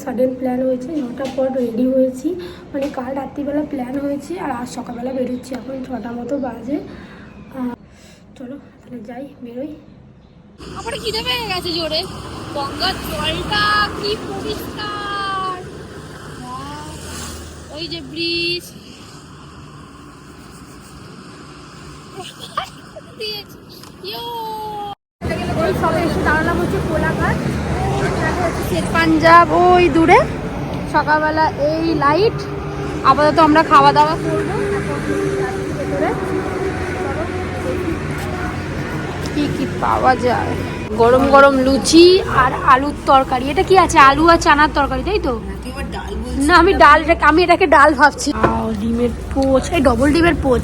Sudden plan হয়েছে, ঝটাপট ready হয়েছি, মানে কাল রাত্রিবেলা প্ল্যান হয়েছে আর আজ সকালবেলা বেরোচ্ছি। এখন 6টা মতো বাজে। চলো তাহলে যাই, বেরোই। আমার খিদে পেয়ে গেছে জোরে। গঙ্গার জলটা কি পরিষ্কার, ওই যে ব্রিজ সবে এসে দাঁড়ালাম হচ্ছে কোলাঘাট, শের পাঞ্জাব ওই দূরে। সকালবেলা এই লাইট, আপাতত আমরা খাওয়া দাওয়া করবো। কি কি পাওয়া যায়? গরম গরম লুচি আর আলুর তরকারি। এটা কি আছে? আলু আর চানার তরকারি, তাই তো? না আমি এটাকে ডাল ভাবছি। ডিমের পোচ, এই ডবল ডিমের পোচ।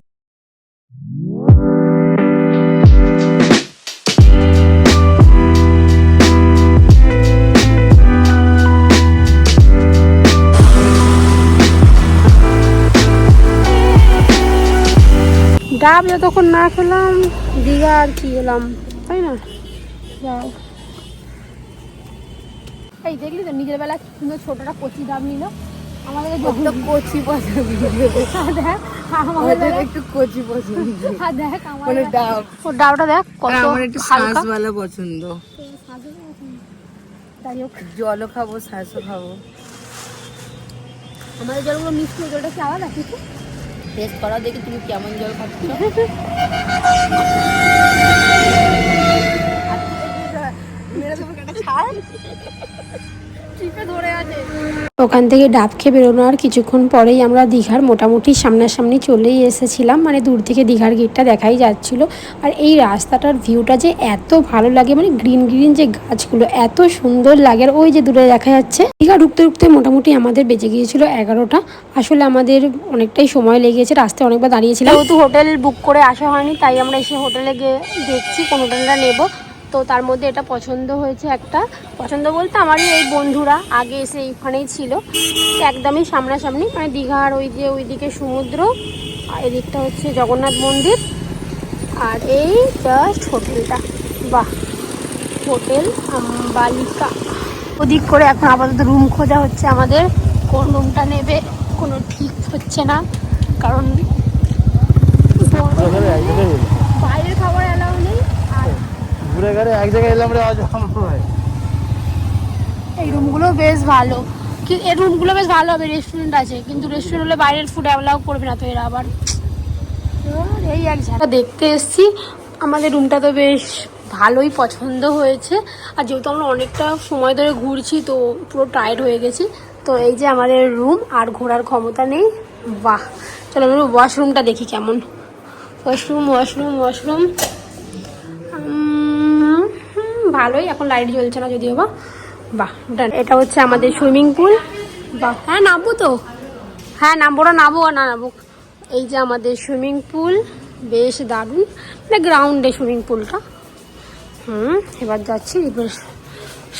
ডাব যতক্ষণ না খেলাম দীঘা আর কি এলাম, তাই না? যাও, এই দেখলি তো নিজের বেলা সুন্দর ছোটটা কচি ডাব নিল। আমাদের কচি পছন্দ, দেখ একটু কচি পছন্দ। দেখ আমার ডাব, ওর ডাবটা দেখ কত হালকা পছন্দ। জলও খাবো, শ্বাসও খাবো। আমাদের জলগুলো মিষ্টি, জলটা কি আলাদা কিছু টেস্ট করা, দেখি তুমি কেমন জল খাচ্ছ। ওখান থেকে ডাব খেয়ে বেরোনোর কিছুক্ষণ পরেই আমরা দীঘার মোটামুটি সামনাসামনি চলেই এসেছিলাম, মানে দূর থেকে দীঘার গেটটা দেখাই যাচ্ছিল। আর এই রাস্তাটার ভিউটা যে এত ভালো লাগে, মানে গ্রিন গ্রিন যে গাছগুলো এত সুন্দর লাগে। আর ওই যে দূরে দেখা যাচ্ছে দীঘা ঢুকতে ঢুকতে মোটামুটি আমাদের বেজে গিয়েছিল 11টা। আসলে আমাদের অনেকটাই সময় লেগেছে, রাস্তায় অনেকবার দাঁড়িয়েছিলাম, যেহেতু হোটেল বুক করে আসা হয়নি, তাই আমরা এসে হোটেলে গিয়ে দেখছি কোন হোটেলটা নেব। তো তার মধ্যে এটা পছন্দ হয়েছে একটা। পছন্দ বলতে আমারই এই বন্ধুরা আগে এসে এইখানেই ছিল, একদমই সামনাসামনি, মানে দীঘার ওই যে ওইদিকে সমুদ্র, আর এদিকটা হচ্ছে জগন্নাথ মন্দির, আর এই জাস্ট হোটেলটা। বাহ, হোটেল আম্বালিকা। ওদিক করে এখন আপাতত রুম খোঁজা হচ্ছে আমাদের। কোন রুমটা নেবে কোনো ঠিক হচ্ছে না, কারণ বাইরের খাবার অ্যালাউ নেই। এক জায়গায় এলাম রে, এই রুমগুলো বেশ ভালো, এই রুমগুলো বেশ ভালো হবে। রেস্টুরেন্ট আছে, কিন্তু রেস্টুরেন্ট হলে বাইরের ফুড অ্যালাউ করবে না, তো এরা আবার এই এক জায়গা দেখতে এসছি। আমাদের রুমটা তো বেশ ভালোই পছন্দ হয়েছে, আর যেহেতু আমরা অনেকটা সময় ধরে ঘুরছি তো পুরো টায়ার্ড হয়ে গেছি। তো এই যে আমাদের রুম, আর ঘোরার ক্ষমতা নেই। বাহ, চলো আমরা ওয়াশরুমটা দেখি কেমন। ওয়াশরুম ভালোই, এখন লাইট জ্বলছে না যদিও বা। বাহ, এটা হচ্ছে আমাদের সুইমিং পুল। বাহ, হ্যাঁ নামবো তো, হ্যাঁ নামবো না নামবো। এই যে আমাদের সুইমিং পুল, বেশ দারুণ, মানে গ্রাউন্ডে সুইমিং পুলটা। এবার যাচ্ছি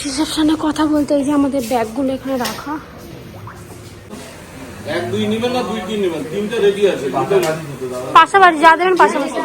রিসেপশনে কথা বলতে। এই যে আমাদের ব্যাগগুলো এখানে রাখা। পাশাপাশি যা দেবেন পাশাপাশি।